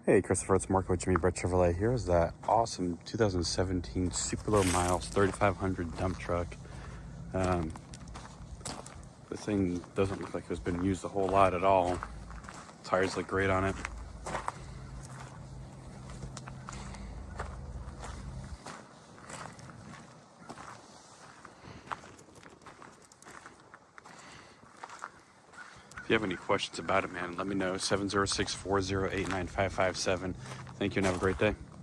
Hey Christopher, it's Marco with Jimmy Britt Chevrolet. Here's that awesome 2017 super low miles 3500 dump truck. The thing doesn't look like it's been used a whole lot at all. Tires look great on it. If you have any questions about it, man, let me know. 706-408-9557. Thank you and have a great day.